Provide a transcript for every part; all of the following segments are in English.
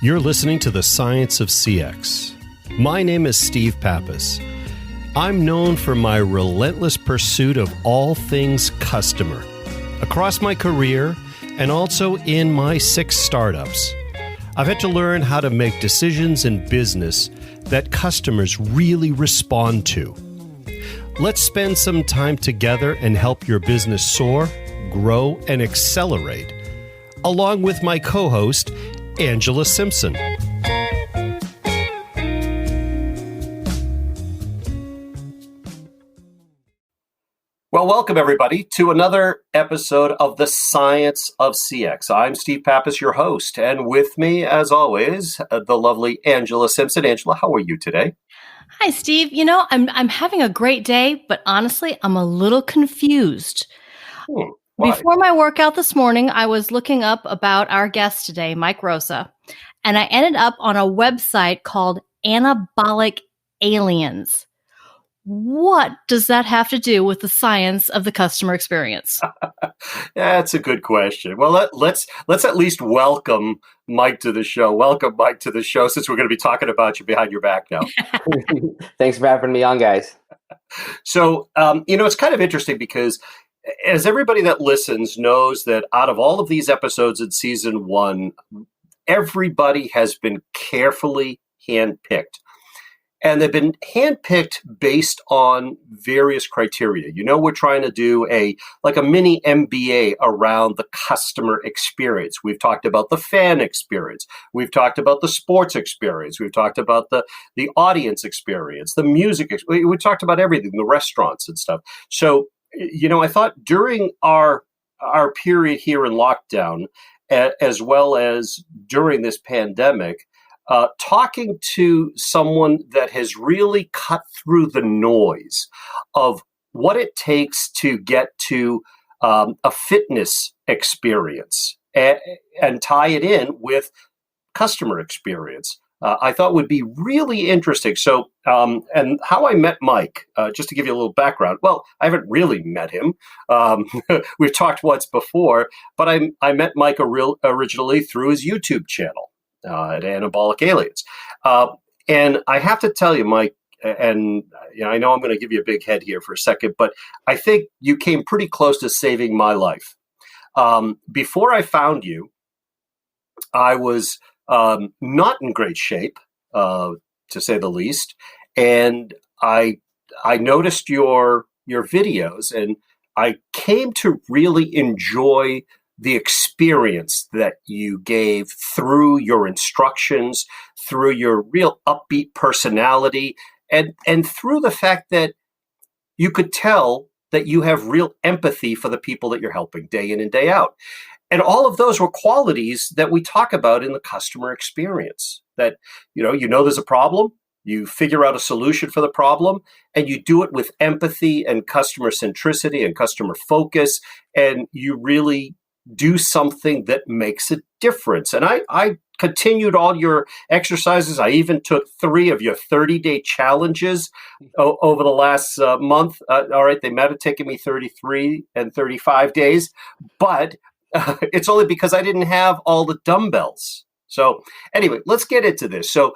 You're listening to The Science of CX. My name is Steve Pappas. I'm known for my relentless pursuit of all things customer. Across my career, and also in my 6 startups, I've had to learn how to make decisions in business that customers really respond to. Let's spend some time together and help your business soar, grow, and accelerate, along with my co-host, Angela Simpson. Well, welcome everybody to another episode of The Science of CX. I'm Steve Pappas, your host, and with me, as always, the lovely Angela Simpson. Angela, how are you today? Hi, Steve. You know, I'm having a great day, but honestly, I'm a little confused. Why? Before my workout this morning, I was looking up about our guest today, Mike Rosa, and I ended up on a website called Anabolic Aliens. What does that have to do with the science of the customer experience? That's a good question. Well, let's at least welcome Mike to the show. Welcome, Mike, to the show, since we're going to be talking about you behind your back now. Thanks for having me on, guys. So, it's kind of interesting because as everybody that listens knows that out of all of these episodes in season 1, everybody has been carefully handpicked. And they've been handpicked based on various criteria. You know, we're trying to do a mini MBA around the customer experience. We've talked about the fan experience. We've talked about the sports experience. We've talked about the audience experience, the music. We talked about everything, the restaurants and stuff. So, I thought during our period here in lockdown, as well as during this pandemic, talking to someone that has really cut through the noise of what it takes to get to a fitness experience and tie it in with customer experience, I thought would be really interesting. So, and how I met Mike, just to give you a little background. Well, I haven't really met him. We've talked once before, but I met Mike originally through his YouTube channel. At Anabolic Aliens. And I have to tell you, Mike, and I know I'm going to give you a big head here for a second, but I think you came pretty close to saving my life. Before I found you, I was not in great shape, to say the least. And I noticed your videos, and I came to really enjoy the experience that you gave through your instructions, through your real upbeat personality, and through the fact that you could tell that you have real empathy for the people that you're helping day in and day out. And all of those were qualities that we talk about in the customer experience. That, you know there's a problem, you figure out a solution for the problem, and you do it with empathy and customer centricity and customer focus, and you really do something that makes a difference. And I continued all your exercises. I even took 3 of your 30-day challenges over the last month. All right, they might have taken me 33 and 35 days, but it's only because I didn't have all the dumbbells. So anyway, let's get into this. So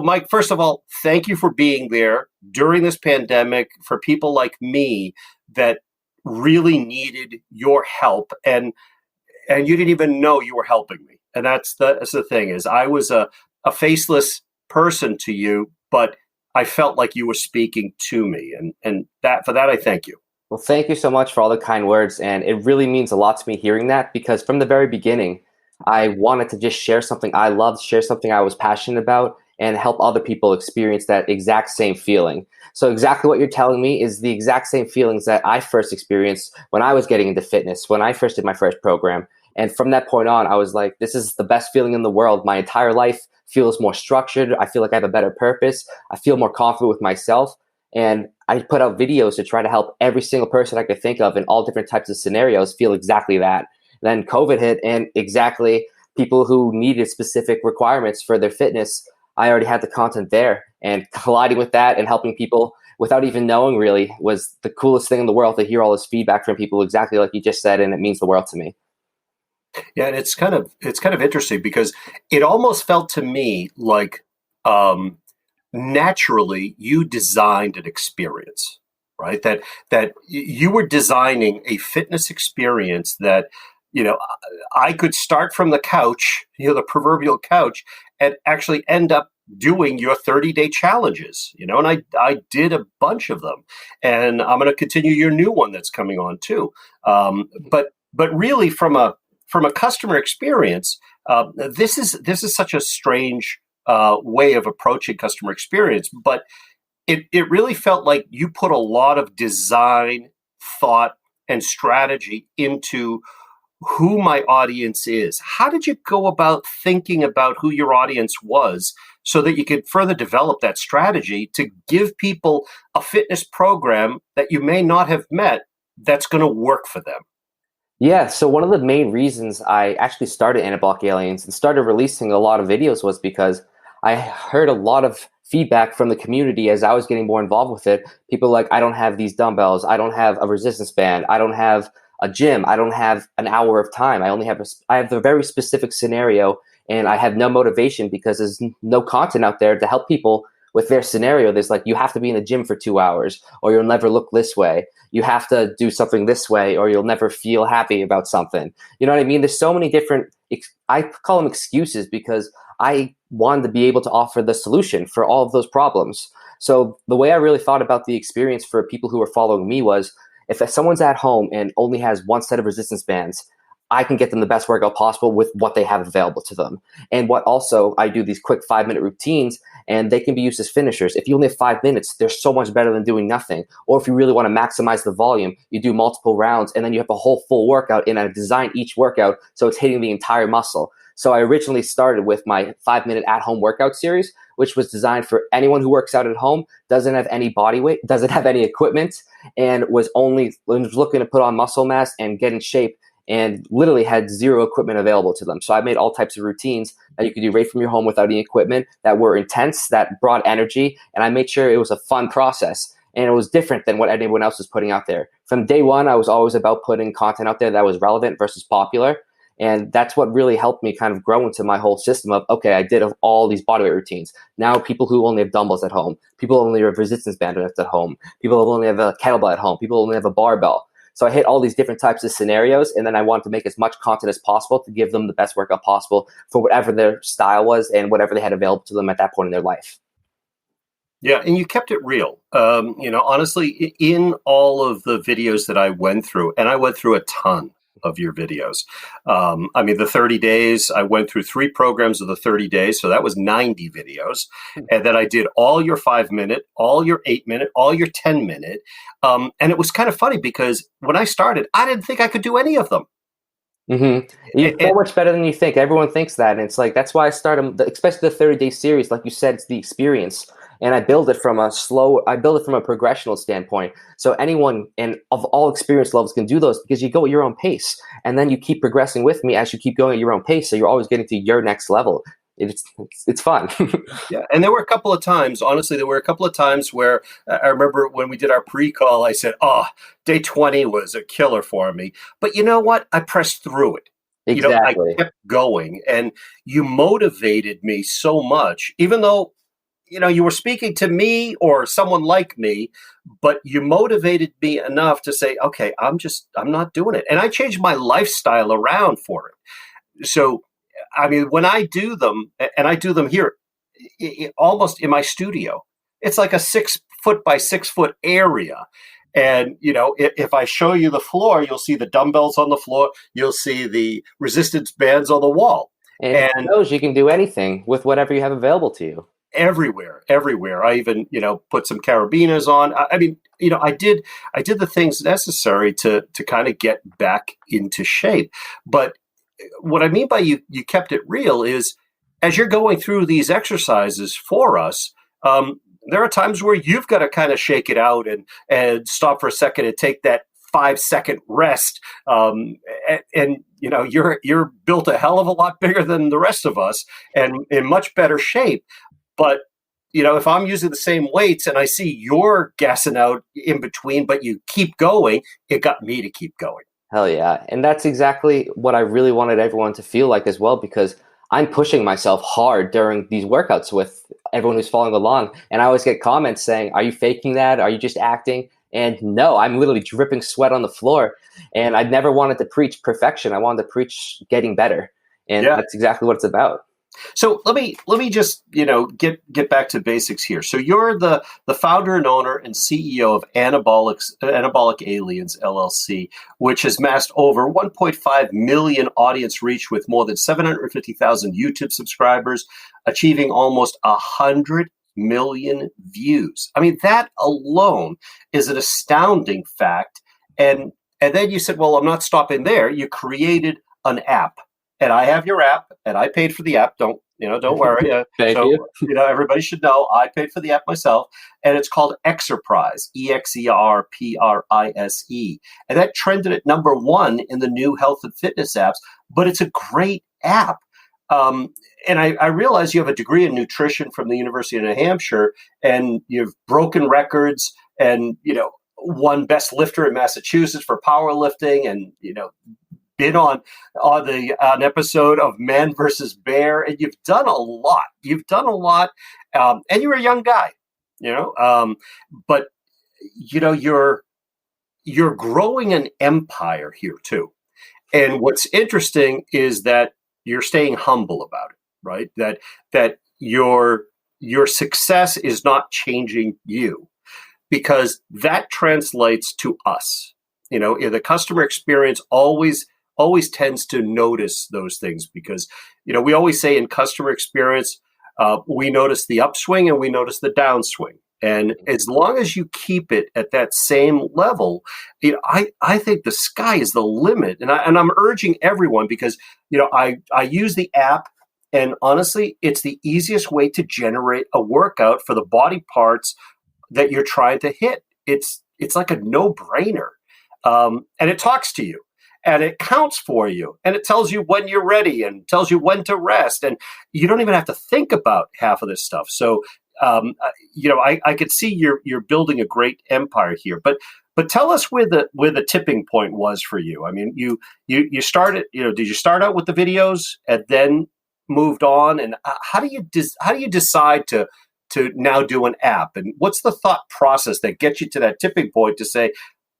Mike, first of all, thank you for being there during this pandemic for people like me that really needed your help. And you didn't even know you were helping me. And that's the thing is I was a faceless person to you, but I felt like you were speaking to me. And for that, I thank you. Well, thank you so much for all the kind words. And it really means a lot to me hearing that, because from the very beginning, I wanted to just share something I loved, share something I was passionate about, and help other people experience that exact same feeling. So exactly what you're telling me is the exact same feelings that I first experienced when I was getting into fitness, when I first did my first program. And from that point on, I was like, this is the best feeling in the world. My entire life feels more structured. I feel like I have a better purpose. I feel more confident with myself. And I put out videos to try to help every single person I could think of in all different types of scenarios feel exactly that. Then COVID hit, and exactly people who needed specific requirements for their fitness, I already had the content there, and colliding with that and helping people without even knowing really was the coolest thing in the world to hear all this feedback from people exactly like you just said, and it means the world to me. Yeah, and it's kind of interesting because it almost felt to me like naturally you designed an experience, right? That you were designing a fitness experience that you know I could start from the couch, the proverbial couch, and actually end up doing your 30-day challenges, and I did a bunch of them, and I'm going to continue your new one that's coming on too. But really from a customer experience, this is such a strange way of approaching customer experience, but it really felt like you put a lot of design, thought, and strategy into who my audience is. How did you go about thinking about who your audience was so that you could further develop that strategy to give people a fitness program that you may not have met that's going to work for them? Yeah, so one of the main reasons I actually started Anabolic Aliens and started releasing a lot of videos was because I heard a lot of feedback from the community as I was getting more involved with it. People like, I don't have these dumbbells, I don't have a resistance band, I don't have a gym, I don't have an hour of time. I have a very specific scenario, and I have no motivation because there's no content out there to help people with their scenario. There's like, you have to be in the gym for 2 hours or you'll never look this way. You have to do something this way or you'll never feel happy about something. You know what I mean? There's so many different, I call them excuses, because I wanted to be able to offer the solution for all of those problems. So the way I really thought about the experience for people who are following me was, if someone's at home and only has one set of resistance bands, I can get them the best workout possible with what they have available to them. And what also, I do these quick 5-minute routines, and they can be used as finishers. If you only have 5 minutes, they're so much better than doing nothing. Or if you really want to maximize the volume, you do multiple rounds, and then you have a whole full workout, and I design each workout so it's hitting the entire muscle. So I originally started with my 5-minute at-home workout series, which was designed for anyone who works out at home, doesn't have any body weight, doesn't have any equipment, and was looking to put on muscle mass and get in shape, and literally had zero equipment available to them. So I made all types of routines that you could do right from your home without any equipment, that were intense, that brought energy, and I made sure it was a fun process. And it was different than what anyone else was putting out there. From day one, I was always about putting content out there that was relevant versus popular. And that's what really helped me kind of grow into my whole system of, okay, I did all these bodyweight routines. Now people who only have dumbbells at home, people who only have resistance bands at home, people who only have a kettlebell at home, people who only have a barbell. So I hit all these different types of scenarios, and then I wanted to make as much content as possible to give them the best workout possible for whatever their style was and whatever they had available to them at that point in their life. Yeah, and you kept it real. Honestly, in all of the videos that I went through, and I went through a ton of your videos. The 30 days, I went through 3 programs of the 30 days. So that was 90 videos. And then I did all your 5-minute, all your 8-minute, all your 10-minute. And it was kind of funny because when I started, I didn't think I could do any of them. Mm-hmm. You're so much better than you think. Everyone thinks that. And it's like, that's why I started, especially the 30-day series. Like you said, it's the experience. And I build it from a progressional standpoint. So anyone and of all experience levels can do those, because you go at your own pace. And then you keep progressing with me as you keep going at your own pace. So you're always getting to your next level. It's fun. Yeah. And there were a couple of times, honestly, where I remember when we did our pre-call, I said, day 20 was a killer for me. But you know what? I pressed through it. Exactly. I kept going, and you motivated me so much, even though you were speaking to me or someone like me, but you motivated me enough to say, okay, I'm not doing it. And I changed my lifestyle around for it. So, when I do them, and I do them here, almost in my studio, it's like a 6-foot by 6-foot area. And, if I show you the floor, you'll see the dumbbells on the floor. You'll see the resistance bands on the wall. And it shows you can do anything with whatever you have available to you. Everywhere. I even, put some carabiners on. I did the things necessary to kind of get back into shape. But what I mean by you kept it real is, as you're going through these exercises for us, there are times where you've got to kind of shake it out and stop for a second and take that 5-second rest. You're built a hell of a lot bigger than the rest of us and in much better shape. But, if I'm using the same weights and I see you're gassing out in between, but you keep going, it got me to keep going. Hell yeah. And that's exactly what I really wanted everyone to feel like as well, because I'm pushing myself hard during these workouts with everyone who's following along. And I always get comments saying, are you faking that? Are you just acting? And no, I'm literally dripping sweat on the floor. And I never wanted to preach perfection. I wanted to preach getting better. And Yeah. that's exactly what it's about. So let me just get back to basics here. So you're the founder and owner and CEO of Anabolic Aliens LLC, which has massed over 1.5 million audience reach with more than 750,000 YouTube subscribers, achieving almost 100 million views. I mean, that alone is an astounding fact. And then you said, well, I'm not stopping there. You created an app. And I have your app, and I paid for the app. Don't worry. Thank So you. everybody should know I paid for the app myself, and it's called Exerprise, Exerprise, and that trended at #1 in the new health and fitness apps. But it's a great app, and I realize you have a degree in nutrition from the University of New Hampshire, and you've broken records, and won best lifter in Massachusetts for powerlifting, and been on an episode of Man versus Bear, and you've done a lot. And you're a young guy, but you're growing an empire here too. And what's interesting is that you're staying humble about it, right? That your success is not changing you, because that translates to us. The customer experience always tends to notice those things, because we always say in customer experience, we notice the upswing and we notice the downswing, and as long as you keep it at that same level, I think the sky is the limit. And I'm urging everyone, because I use the app, and honestly, it's the easiest way to generate a workout for the body parts that you're trying to hit. It's like a no-brainer, and it talks to you. And it counts for you, and it tells you when you're ready, and tells you when to rest, and you don't even have to think about half of this stuff. So, I could see you're building a great empire here. But tell us where the tipping point was for you. I mean, you started. Did you start out with the videos and then moved on? And how do you decide to now do an app? And what's the thought process that gets you to that tipping point to say,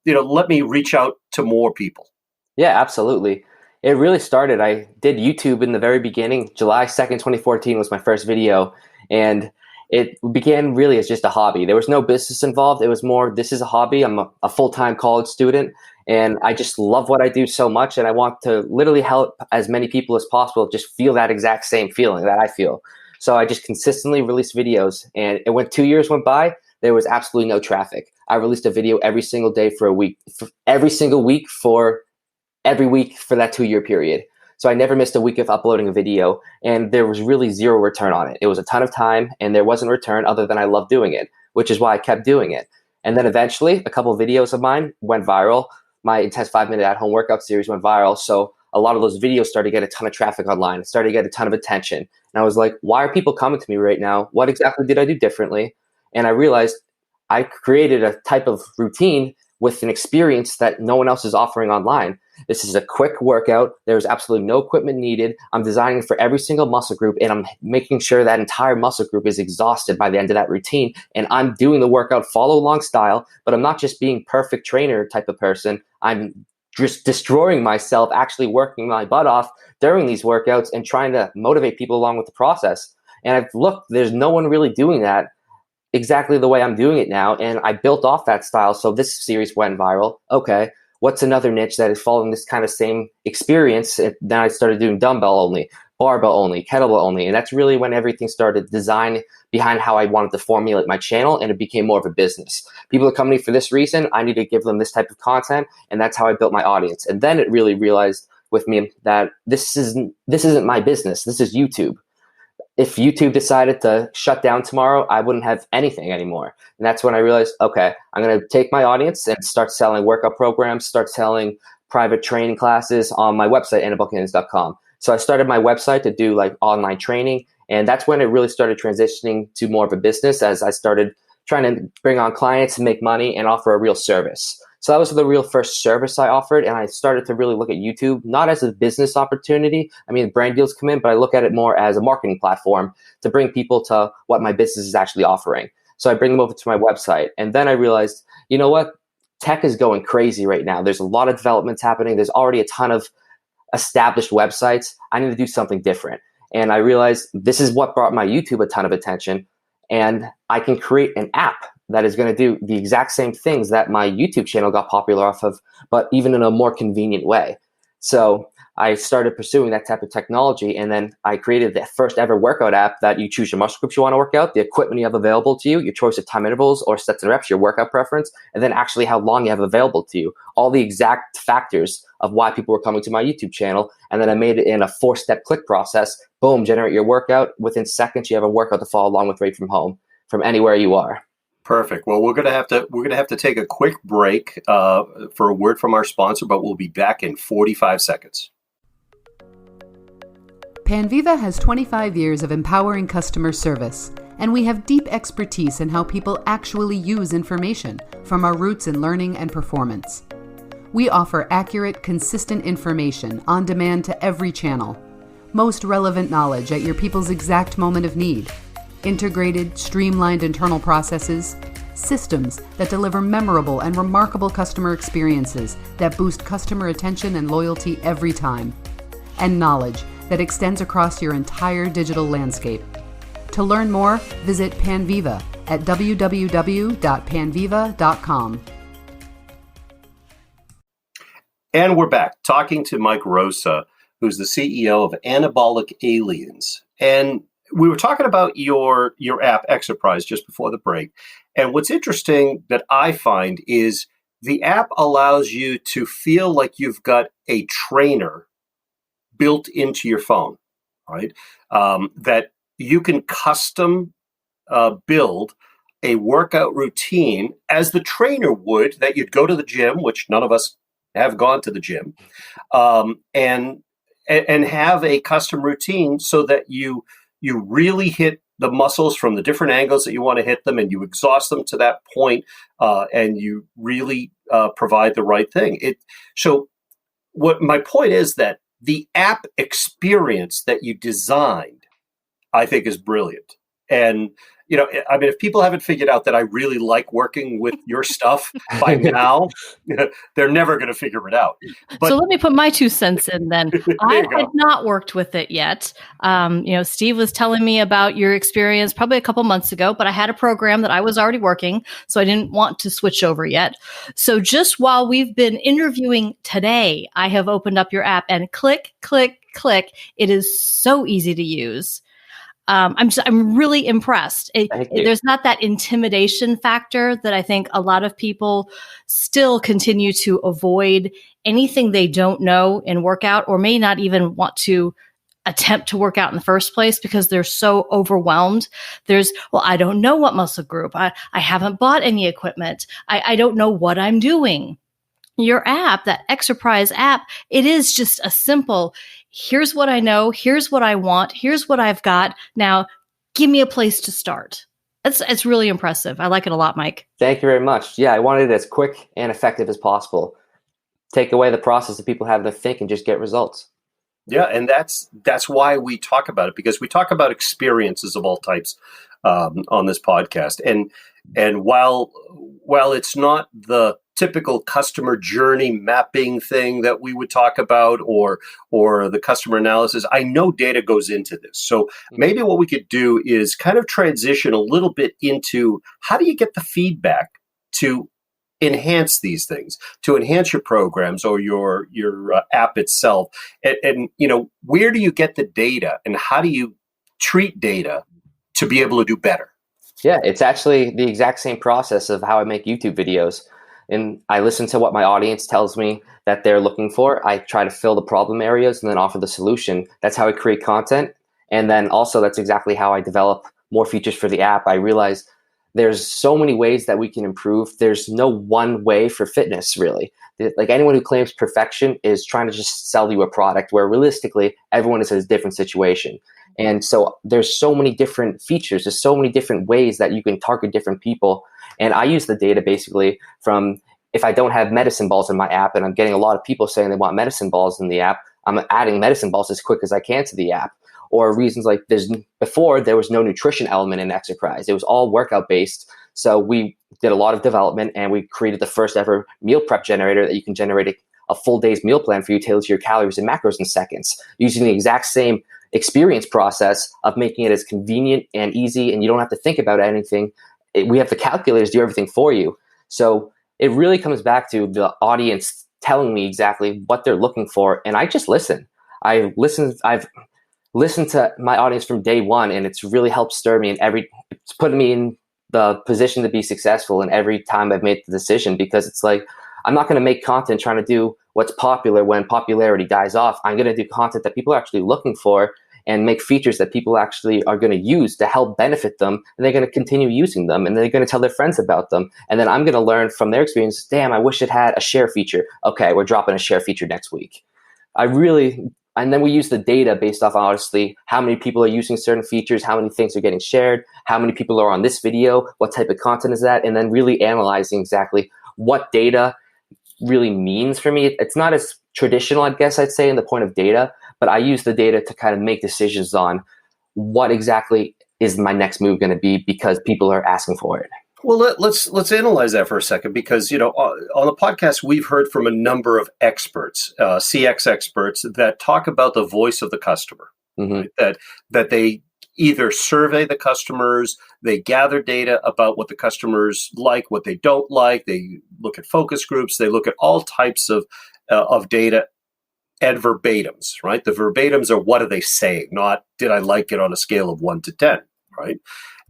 let me reach out to more people? Yeah, absolutely. It really started. I did YouTube in the very beginning. July 2nd, 2014 was my first video. And it began really as just a hobby. There was no business involved. It was more, this is a hobby. I'm a full-time college student, and I just love what I do so much. And I want to literally help as many people as possible just feel that exact same feeling that I feel. So I just consistently released videos. And when 2 years went by, there was absolutely no traffic. I released a video every single day for a week, every single week for every week for that 2-year period. So I never missed a week of uploading a video, and there was really zero return on it. It was a ton of time, and there wasn't return other than I loved doing it, which is why I kept doing it. And then eventually, a couple of videos of mine went viral. My intense 5-minute at-home workout series went viral. So a lot of those videos started to get a ton of traffic online. It started to get a ton of attention. And I was like, why are people coming to me right now? What exactly did I do differently? And I realized I created a type of routine with an experience that no one else is offering online. This is a quick workout. There's absolutely no equipment needed. I'm designing for every single muscle group, and I'm making sure that entire muscle group is exhausted by the end of that routine. And I'm doing the workout follow along style, but I'm not just being perfect trainer type of person. I'm just destroying myself, actually working my butt off during these workouts and trying to motivate people along with the process. And I've looked, there's no one really doing that exactly the way I'm doing it now. And I built off that style. So this series went viral. Okay, what's another niche that is following this kind of same experience? And then I started doing dumbbell only, barbell only, kettlebell only. And that's really when everything started design behind how I wanted to formulate my channel, and it became more of a business. People are coming to me for this reason. I need to give them this type of content. And that's how I built my audience. And then it really realized with me that this isn't my business. This is YouTube. If YouTube decided to shut down tomorrow, I wouldn't have anything anymore. And that's when I realized, okay, I'm going to take my audience and start selling workout programs, start selling private training classes on my website, anabolic.com. So I started my website to do like online training. And that's when it really started transitioning to more of a business, as I started trying to bring on clients and make money and offer a real service. So that was the real first service I offered. And I started to really look at YouTube, not as a business opportunity. I mean, brand deals come in, but I look at it more as a marketing platform to bring people to what my business is actually offering. So I bring them over to my website. And then I realized, you know what? Tech is going crazy right now. There's a lot of developments happening. There's already a ton of established websites. I need to do something different. And I realized this is what brought my YouTube a ton of attention. And I can create an app that is going to do the exact same things that my YouTube channel got popular off of, but even in a more convenient way. So I started pursuing that type of technology, and then I created the first ever workout app that you choose your muscle groups you want to work out, the equipment you have available to you, your choice of time intervals or sets and reps, your workout preference, and then actually how long you have available to you, all the exact factors of why people were coming to my YouTube channel. And then I made it in a 4-step click process. Boom, generate your workout. Within seconds, you have a workout to follow along with right from home, from anywhere you are. Perfect. Well, we're gonna have to take a quick break for a word from our sponsor, but we'll be back in 45 seconds. Panviva has 25 years of empowering customer service, and we have deep expertise in how people actually use information from our roots in learning and performance. We offer accurate, consistent information on demand to every channel, most relevant knowledge at your people's exact moment of need, integrated, streamlined internal processes, systems that deliver memorable and remarkable customer experiences that boost customer attention and loyalty every time, and knowledge that extends across your entire digital landscape. To learn more, visit Panviva at www.panviva.com. And we're back talking to Mike Rosa, who's the CEO of Anabolic Aliens. And we were talking about your app, Exerprise, just before the break. And what's interesting that I find is the app allows you to feel like you've got a trainer built into your phone, right? That you can custom build a workout routine as the trainer would, that you'd go to the gym, which none of us have gone to the gym, and have a custom routine so that you really hit the muscles from the different angles that you want to hit them, and you exhaust them to that point, and you really provide the right thing. So what my point is that the app experience that you designed, I think, is brilliant. And, you know, I mean, if people haven't figured out that I really like working with your stuff by now, they're never going to figure it out. But, so let me put my 2 cents in then. I had not worked with it yet. Steve was telling me about your experience probably a couple months ago, but I had a program that I was already working, so I didn't want to switch over yet. So just while we've been interviewing today, I have opened up your app and click, click, click. It is so easy to use. I'm really impressed. There's not that intimidation factor that I think a lot of people still continue to avoid anything they don't know in workout, or may not even want to attempt to work out in the first place because they're so overwhelmed. I don't know what muscle group. I haven't bought any equipment. I don't know what I'm doing. Your app, that Exerprise app, it is just a simple, here's what I know, here's what I want, here's what I've got. Now, give me a place to start. It's really impressive. I like it a lot, Mike. Thank you very much. Yeah, I wanted it as quick and effective as possible. Take away the process that people have to think and just get results. Yeah, and that's why we talk about it, because we talk about experiences of all types on this podcast. And while it's not the typical customer journey mapping thing that we would talk about, or the customer analysis, I know data goes into this. So maybe what we could do is kind of transition a little bit into how do you get the feedback to enhance these things, to enhance your programs or your app itself, and where do you get the data, and how do you treat data to be able to do better? Yeah, it's actually the exact same process of how I make YouTube videos. And I listen to what my audience tells me that they're looking for. I try to fill the problem areas and then offer the solution. That's how I create content. And then also that's exactly how I develop more features for the app. I realize there's so many ways that we can improve. There's no one way for fitness, really. Like, anyone who claims perfection is trying to just sell you a product, where realistically everyone is in a different situation. And so there's so many different features. There's so many different ways that you can target different people. And I use the data basically from if I don't have medicine balls in my app and I'm getting a lot of people saying they want medicine balls in the app, I'm adding medicine balls as quick as I can to the app. Or reasons like before there was no nutrition element in Exerprise. It was all workout based. So we did a lot of development and we created the first ever meal prep generator that you can generate a full day's meal plan for you to tailor your calories and macros in seconds, using the exact same experience process of making it as convenient and easy, and you don't have to think about anything. We have the calculators do everything for you. So it really comes back to the audience telling me exactly what they're looking for, and I just listen. I've listened to my audience from day one, and it's really helped stir me, it's put me in the position to be successful in every time I've made the decision, because it's like, I'm not going to make content trying to do what's popular when popularity dies off. I'm going to do content that people are actually looking for and make features that people actually are going to use to help benefit them. And they're going to continue using them, and they're going to tell their friends about them. And then I'm going to learn from their experience. Damn, I wish it had a share feature. Okay, we're dropping a share feature next week. And then we use the data based off, honestly, how many people are using certain features, how many things are getting shared, how many people are on this video, what type of content is that, and then really analyzing exactly what data really means for me. It's not as traditional, I guess I'd say, in the point of data, but I use the data to kind of make decisions on what exactly is my next move going to be, because people are asking for it. Well, let's analyze that for a second, because on the podcast we've heard from a number of experts, CX experts, that talk about the voice of the customer. Mm-hmm. Right? That they either survey the customers, they gather data about what the customers like, what they don't like. They look at focus groups. They look at all types of data and verbatims. Right? The verbatims are what are they saying, not did I like it on a scale of 1 to 10. Right?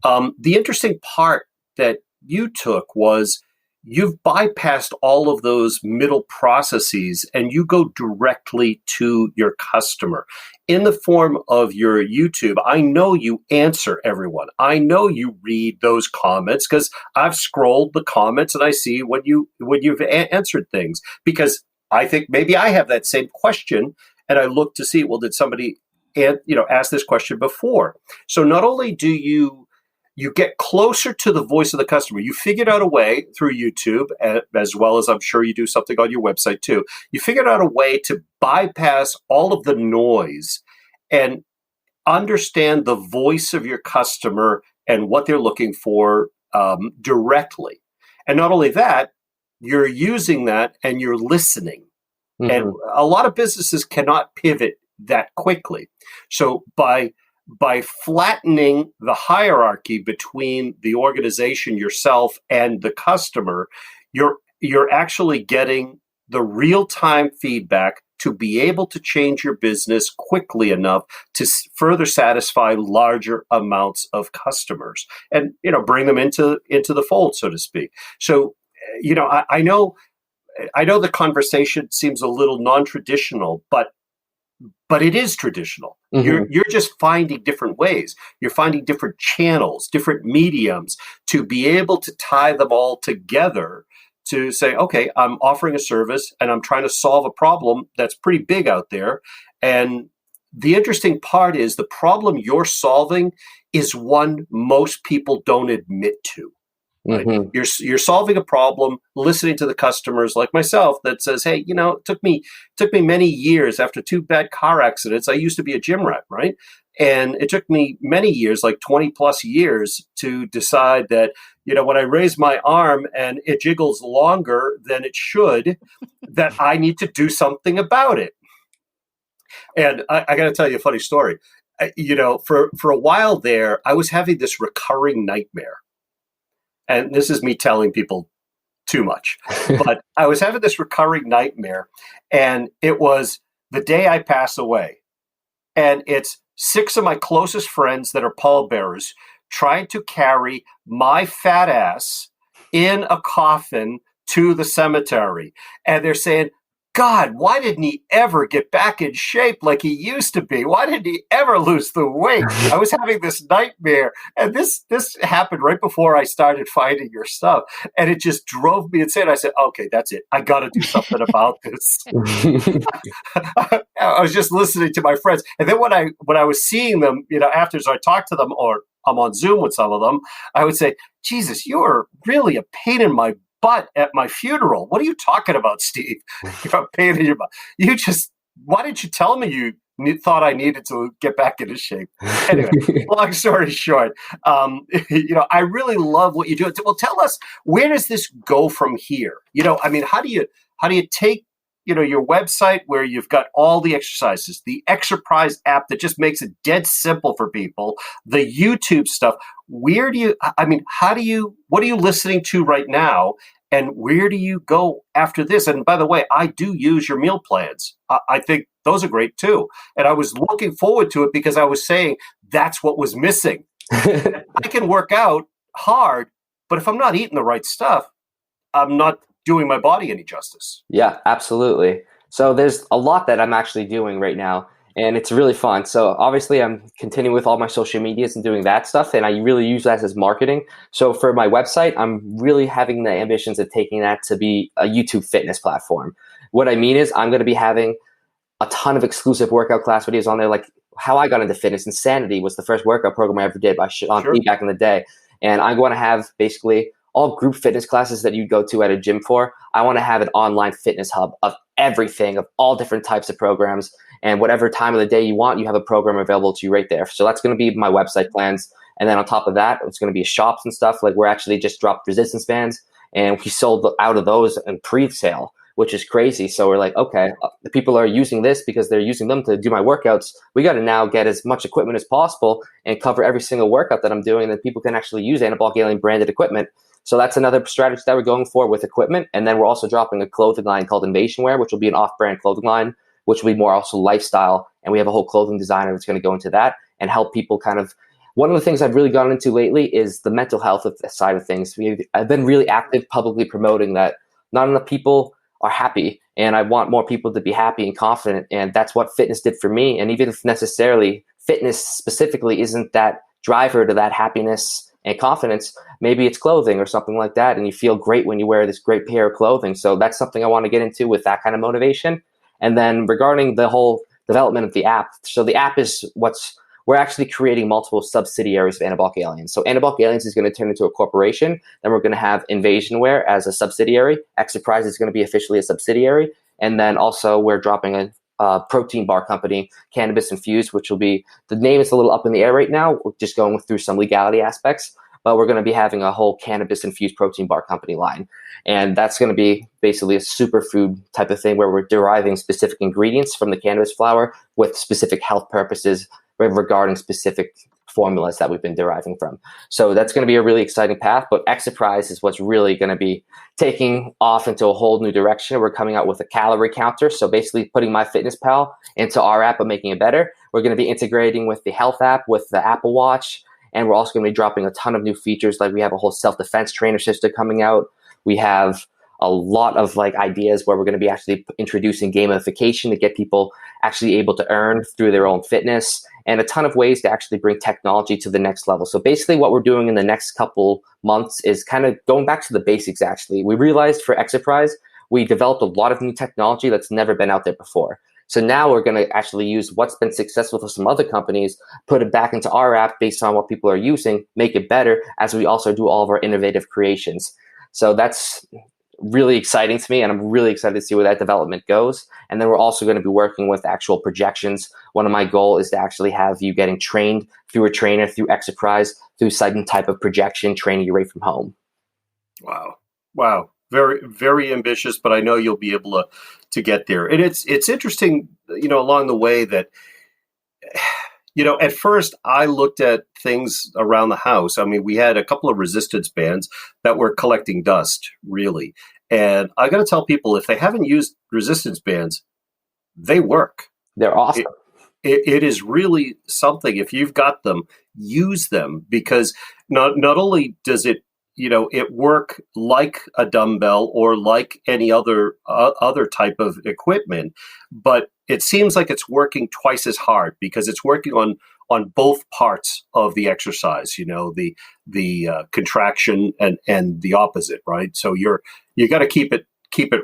The interesting part that you took was you've bypassed all of those middle processes and you go directly to your customer in the form of your YouTube. I know you answer everyone. I know you read those comments because I've scrolled the comments and I see when you've answered things, because I think maybe I have that same question and I look to see, well, did somebody ask this question before? So not only do you get closer to the voice of the customer. You figured out a way through YouTube, as well as I'm sure you do something on your website too. You figured out a way to bypass all of the noise and understand the voice of your customer and what they're looking for directly. And not only that, you're using that and you're listening. Mm-hmm. And a lot of businesses cannot pivot that quickly. So by flattening the hierarchy between the organization, yourself, and the customer, you're actually getting the real-time feedback to be able to change your business quickly enough to further satisfy larger amounts of customers and bring them into the fold, so to speak. So I know the conversation seems a little non-traditional, but it is traditional. Mm-hmm. You're just finding different ways. You're finding different channels, different mediums to be able to tie them all together to say, okay, I'm offering a service and I'm trying to solve a problem that's pretty big out there. And the interesting part is the problem you're solving is one most people don't admit to. Right? Mm-hmm. You're solving a problem, listening to the customers like myself that says, hey, it took me many years after 2 bad car accidents. I used to be a gym rat, right? And it took me many years, like 20 plus years, to decide that, when I raise my arm and it jiggles longer than it should, that I need to do something about it. And I got to tell you a funny story. For a while there, I was having this recurring nightmare. And this is me telling people too much, but I was having this recurring nightmare, and it was the day I pass away. And it's 6 of my closest friends that are pallbearers trying to carry my fat ass in a coffin to the cemetery. And they're saying, God, why didn't he ever get back in shape like he used to be? Why didn't he ever lose the weight? I was having this nightmare. And this happened right before I started finding your stuff. And it just drove me insane. I said, okay, that's it. I got to do something about this. I was just listening to my friends. And then when I was seeing them, after I talked to them, or I'm on Zoom with some of them, I would say, Jesus, you are really a pain in my But at my funeral, what are you talking about, Steve? You're pain in your butt. Why didn't you tell me you thought I needed to get back into shape? Anyway, long story short, I really love what you do. Well, tell us, where does this go from here? How do you take, your website where you've got all the exercises, the Exerprise app that just makes it dead simple for people, the YouTube stuff. What are you listening to right now? And where do you go after this? And by the way, I do use your meal plans. I think those are great too. And I was looking forward to it because I was saying that's what was missing. I can work out hard, but if I'm not eating the right stuff, I'm not doing my body any justice. Yeah, absolutely. So there's a lot that I'm actually doing right now, and it's really fun. So obviously I'm continuing with all my social medias and doing that stuff, and I really use that as marketing. So for my website, I'm really having the ambitions of taking that to be a YouTube fitness platform. What I mean is I'm going to be having a ton of exclusive workout class videos on there, like how I got into fitness. Insanity was the first workout program I ever did by Sean P back in the day. And I'm going to have basically all group fitness classes that you go to at a gym for. I want to have an online fitness hub of everything, of all different types of programs. And whatever time of the day you want, you have a program available to you right there. So that's going to be my website plans. And then on top of that, it's going to be shops and stuff. Like we're actually just dropped resistance bands, and we sold out of those in pre-sale, which is crazy. So we're like, okay, the people are using this because they're using them to do my workouts. We got to now get as much equipment as possible and cover every single workout that I'm doing, and then people can actually use Anabolic Alien branded equipment. So that's another strategy that we're going for with equipment. And then we're also dropping a clothing line called Invasion Wear, which will be an off-brand clothing line, which will be more also lifestyle. And we have a whole clothing designer that's going to go into that and help people kind of. One of the things I've really gotten into lately is the mental health side of things. I've been really active publicly promoting that not enough people are happy, and I want more people to be happy and confident. And that's what fitness did for me. And even if necessarily fitness specifically isn't that driver to that happiness and confidence, maybe it's clothing or something like that, and you feel great when you wear this great pair of clothing. So that's something I want to get into with that kind of motivation. And then regarding the whole development of the app, so the app is we're actually creating multiple subsidiaries of Anabolic Aliens. So Anabolic Aliens is going to turn into a corporation. Then we're going to have Invasion Wear as a subsidiary. Exerprise is going to be officially a subsidiary. And then also we're dropping a protein bar company, Cannabis Infused, which will be, the name is a little up in the air right now. We're just going through some legality aspects, but we're going to be having a whole cannabis infused protein bar company line. And that's going to be basically a superfood type of thing where we're deriving specific ingredients from the cannabis flower with specific health purposes regarding specific formulas that we've been deriving from. So that's going to be a really exciting path, but Exerprise is what's really going to be taking off into a whole new direction. We're coming out with a calorie counter. So basically putting MyFitnessPal into our app, but making it better. We're going to be integrating with the health app, with the Apple Watch. And we're also going to be dropping a ton of new features. Like we have a whole self-defense trainer system coming out. We have a lot of ideas where we're going to be actually introducing gamification to get people actually able to earn through their own fitness, and a ton of ways to actually bring technology to the next level. So basically what we're doing in the next couple months is kind of going back to the basics. Actually, we realized for Exerprise, we developed a lot of new technology that's never been out there before. So now we're going to actually use what's been successful for some other companies, put it back into our app based on what people are using, make it better as we also do all of our innovative creations. So that's really exciting to me, and I'm really excited to see where that development goes. And then we're also going to be working with actual projections. One of my goals is to actually have you getting trained through a trainer, through Exerprise, through some type of projection, training you right from home. Wow. Very, very ambitious, but I know you'll be able to get there. And it's interesting, along the way that, at first I looked at things around the house. I mean, we had a couple of resistance bands that were collecting dust, really. And I got to tell people, if they haven't used resistance bands, they work. They're awesome. It is really something. If you've got them, use them, because not only does it work like a dumbbell or like any other type of equipment, but it seems like it's working twice as hard because it's working on both parts of the exercise. The contraction and the opposite, right? So you got to keep it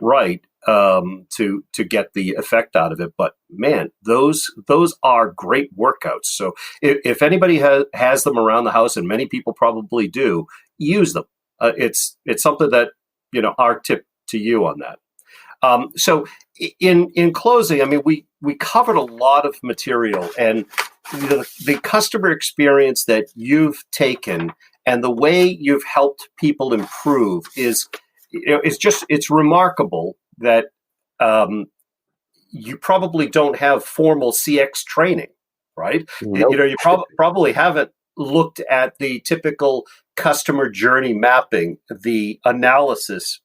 right to get the effect out of it. But man, those are great workouts. So if anybody has them around the house, and many people probably do, use them. It's something that our tip to you on that. So in closing, I mean, we covered a lot of material, and the customer experience that you've taken and the way you've helped people improve is it's remarkable that you probably don't have formal CX training, right? Nope. You probably haven't looked at the typical customer journey mapping, the analysis,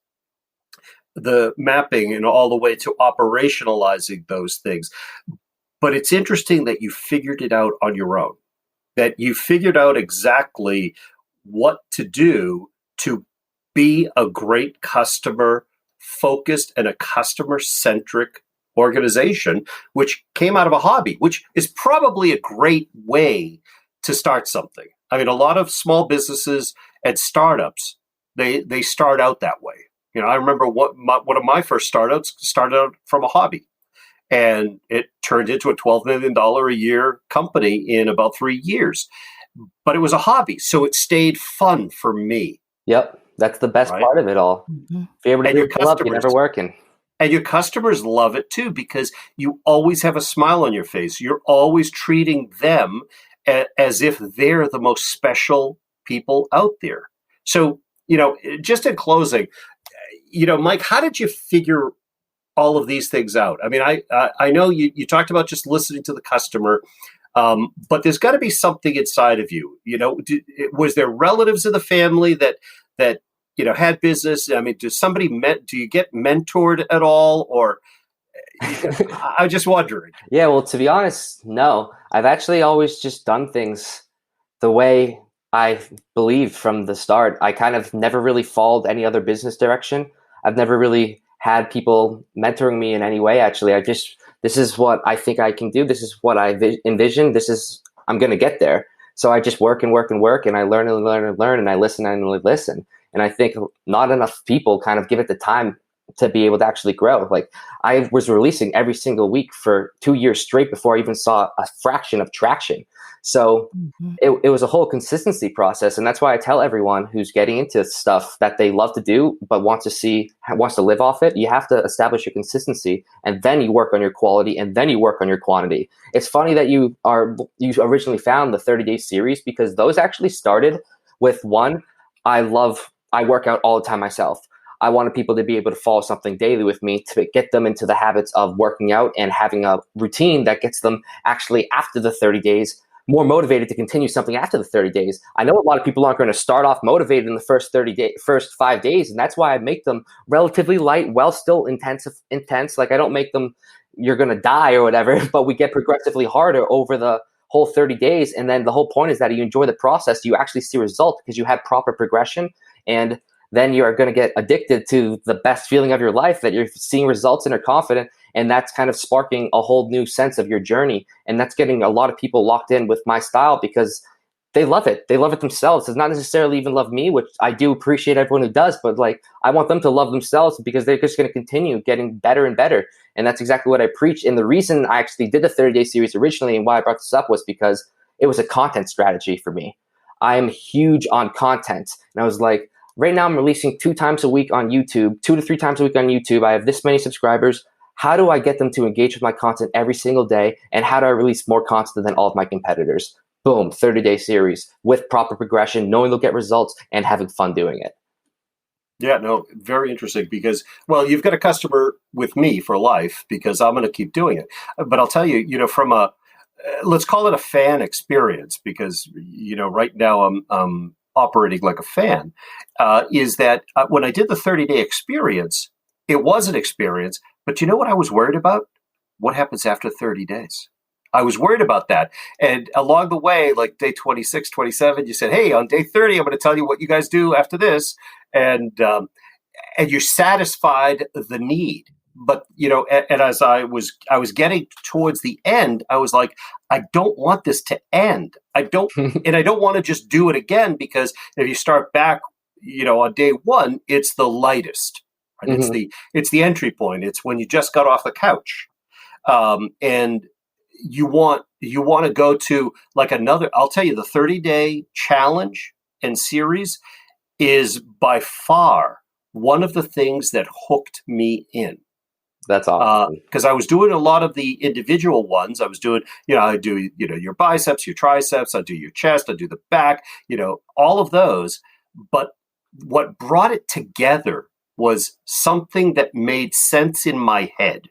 the mapping, and all the way to operationalizing those things. But it's interesting that you figured it out on your own, that you figured out exactly what to do to be a great customer focused and a customer centric organization, which came out of a hobby, which is probably a great way to start something. I mean, a lot of small businesses and startups, they start out that way. I remember one of my first startups started out from a hobby, and it turned into a $12 million a year company in about 3 years. But it was a hobby, so it stayed fun for me. Yep, that's the best part of it all. Mm-hmm. If you're able to do it, you're never working. And your customers love it too, because you always have a smile on your face. You're always treating them as if they're the most special people out there. So, just in closing, Mike, how did you figure all of these things out? I mean, I know you talked about just listening to the customer, but there's got to be something inside of you. Was there relatives in the family that had business? I mean, do you get mentored at all, or I'm just wondering. Yeah, well, to be honest, no. I've actually always just done things the way I believed from the start. I kind of never really followed any other business direction. I've never really had people mentoring me in any way, actually. This is what I think I can do. This is what I envision. I'm going to get there. So I just work and work and work, and I learn and learn and learn, and I listen and listen. And I think not enough people kind of give it the time to be able to actually grow. Like, I was releasing every single week for 2 years straight before I even saw a fraction of traction. So it was a whole consistency process. And that's why I tell everyone who's getting into stuff that they love to do, but wants to live off it, you have to establish your consistency, and then you work on your quality, and then you work on your quantity. It's funny that you originally found the 30-day series, because those actually started with one, I work out all the time myself. I wanted people to be able to follow something daily with me to get them into the habits of working out and having a routine that gets them actually after the 30 days more motivated to continue something after the 30 days. I know a lot of people aren't going to start off motivated in the first 5 days. And that's why I make them relatively light, while still intense. Like, I don't make them, you're going to die or whatever, but we get progressively harder over the whole 30 days. And then the whole point is that you enjoy the process. You actually see results because you have proper progression, and then you are going to get addicted to the best feeling of your life, that you're seeing results and are confident. And that's kind of sparking a whole new sense of your journey. And that's getting a lot of people locked in with my style, because they love it. They love it themselves. It's not necessarily even love me, which I do appreciate everyone who does, but like, I want them to love themselves, because they're just going to continue getting better and better. And that's exactly what I preach. And the reason I actually did the 30-day series originally, and why I brought this up, was because it was a content strategy for me. I am huge on content. And I was like, right now I'm releasing 2 times a week on YouTube, 2 to 3 times a week on YouTube. I have this many subscribers. How do I get them to engage with my content every single day? And how do I release more content than all of my competitors? Boom, 30-day series with proper progression, knowing they'll get results, and having fun doing it. Yeah, no, very interesting, because, well, you've got a customer with me for life, because I'm going to keep doing it. But I'll tell you, from a, let's call it a fan experience, because, right now I'm operating like a fan, is that when I did the 30-day experience, it was an experience. But you know what I was worried about? What happens after 30 days? I was worried about that. And along the way, like day 26, 27, you said, hey, on day 30, I'm going to tell you what you guys do after this. And you satisfied the need. But, and as I was getting towards the end, I was like, I don't want this to end. And I don't want to just do it again, because if you start back, on day 1, it's the lightest. Right? Mm-hmm. It's the entry point. It's when you just got off the couch, and you want to go to like another. I'll tell you, the 30-day challenge and series is by far one of the things that hooked me in. That's awesome. Because I was doing a lot of the individual ones. I was doing, I do, your biceps, your triceps, I do your chest, I do the back, all of those. But what brought it together was something that made sense in my head.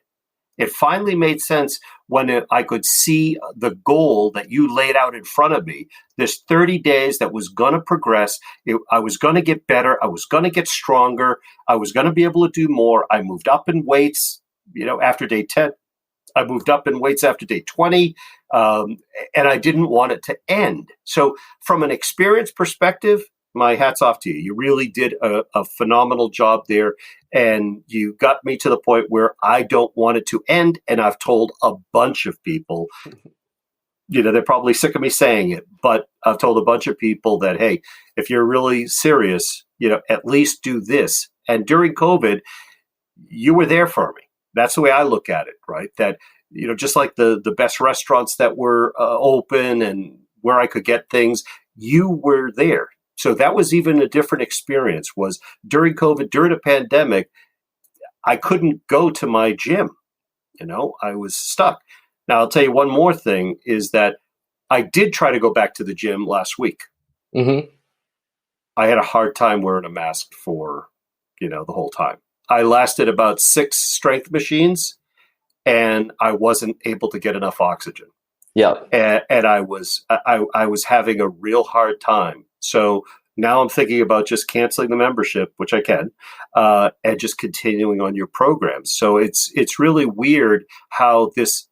It finally made sense when I could see the goal that you laid out in front of me, this 30 days that was going to progress. I was going to get better. I was going to get stronger. I was going to be able to do more. I moved up in weights, after day 10. I moved up in weights after day 20, and I didn't want it to end. So from an experience perspective, my hat's off to you. You really did a phenomenal job there. And you got me to the point where I don't want it to end. And I've told a bunch of people, they're probably sick of me saying it, but I've told a bunch of people that, hey, if you're really serious, at least do this. And during COVID, you were there for me. That's the way I look at it, right? That, just like the best restaurants that were open and where I could get things, you were there. So that was even a different experience. Was during COVID, during a pandemic, I couldn't go to my gym. I was stuck. Now, I'll tell you one more thing is that I did try to go back to the gym last week. Mm-hmm. I had a hard time wearing a mask for, the whole time. I lasted about 6 strength machines and I wasn't able to get enough oxygen. Yeah. And I was having a real hard time. So now I'm thinking about just canceling the membership, which I can, and just continuing on your programs. So it's really weird how this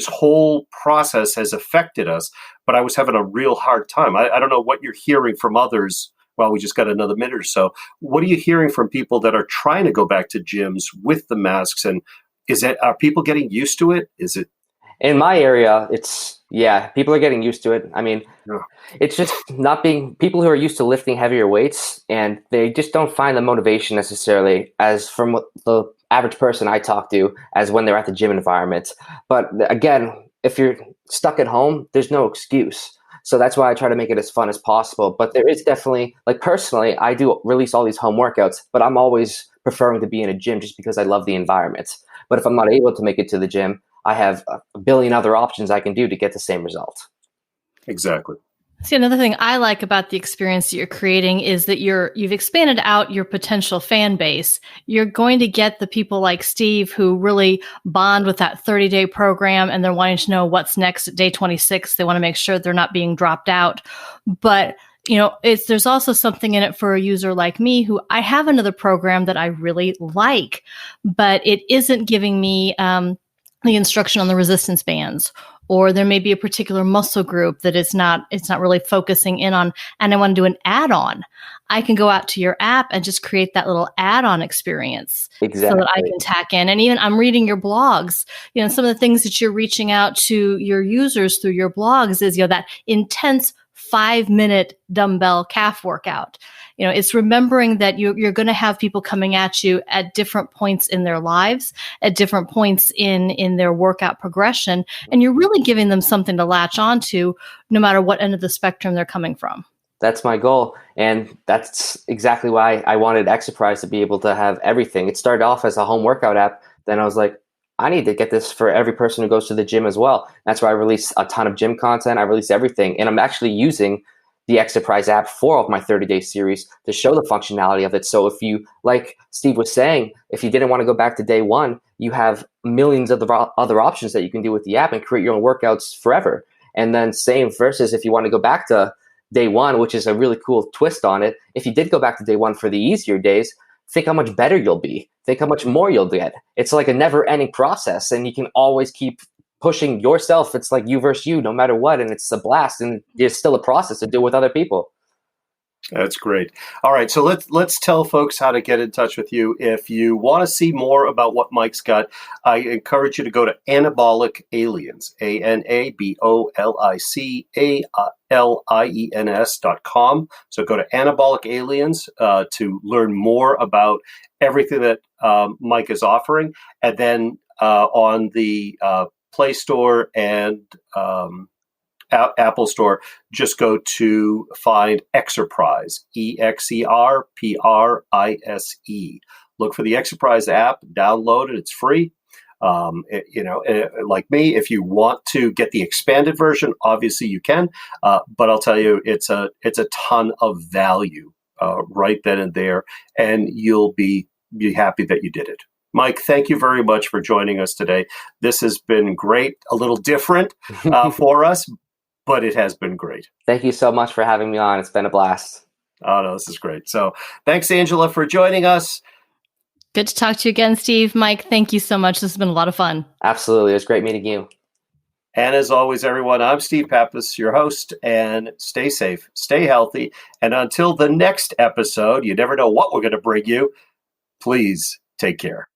whole process has affected us, but I was having a real hard time. I don't know what you're hearing from others. Well, we just got another minute or so. What are you hearing from people that are trying to go back to gyms with the masks? And are people getting used to it? Is it? In my area, people are getting used to it. I mean, It's just not being people who are used to lifting heavier weights, and they just don't find the motivation necessarily as from what the average person I talk to as when they're at the gym environment. But again, if you're stuck at home, there's no excuse. So that's why I try to make it as fun as possible. But there is definitely, personally, I do release all these home workouts, but I'm always preferring to be in a gym just because I love the environment. But if I'm not able to make it to the gym, I have a billion other options I can do to get the same result. Exactly. See, another thing I like about the experience that you're creating is that you've expanded out your potential fan base. You're going to get the people like Steve who really bond with that 30-day program, and they're wanting to know what's next at day 26. They want to make sure they're not being dropped out. But there's also something in it for a user like me who I have another program that I really like, but it isn't giving me the instruction on the resistance bands, or there may be a particular muscle group that it's not really focusing in on, and I want to do an add-on. I can go out to your app and just create that little add-on experience. Exactly. So that I can tack in. And even I'm reading your blogs, some of the things that you're reaching out to your users through your blogs is, that intense 5-minute dumbbell calf workout. It's remembering that you're going to have people coming at you at different points in their lives, at different points in their workout progression, and you're really giving them something to latch onto no matter what end of the spectrum they're coming from. That's my goal. And that's exactly why I wanted Exerprise to be able to have everything. It started off as a home workout app. Then I was like, I need to get this for every person who goes to the gym as well. That's why I release a ton of gym content. I release everything. And I'm actually using the Exerprise app for all of my 30-day series to show the functionality of it. So if you, like Steve was saying, if you didn't want to go back to day one, you have millions of other options that you can do with the app and create your own workouts forever. And then same versus if you want to go back to day one, which is a really cool twist on it. If you did go back to day one for the easier days, think how much better you'll be. Think how much more you'll get. It's like a never-ending process, and you can always keep pushing yourself. It's like you versus you, no matter what, and it's a blast, and there's still a process to do with other people. That's great. All right, so let's tell folks how to get in touch with you. If you want to see more about what Mike's got, I encourage you to go to Anabolic Aliens, ANABOLICALIENS.com. So go to Anabolic Aliens to learn more about everything that Mike is offering, and then on the Play Store and Apple Store, just go to find Exerprise, Exerprise. Look for the Exerprise app, download it. It's free. Like me, if you want to get the expanded version, obviously you can. But I'll tell you, it's a ton of value right then and there, and you'll be happy that you did it. Mike, thank you very much for joining us today. This has been great, a little different for us, but it has been great. Thank you so much for having me on. It's been a blast. Oh, no, this is great. So thanks, Angela, for joining us. Good to talk to you again, Steve. Mike, thank you so much. This has been a lot of fun. Absolutely. It was great meeting you. And as always, everyone, I'm Steve Pappas, your host, and stay safe, stay healthy. And until the next episode, you never know what we're going to bring you. Please take care.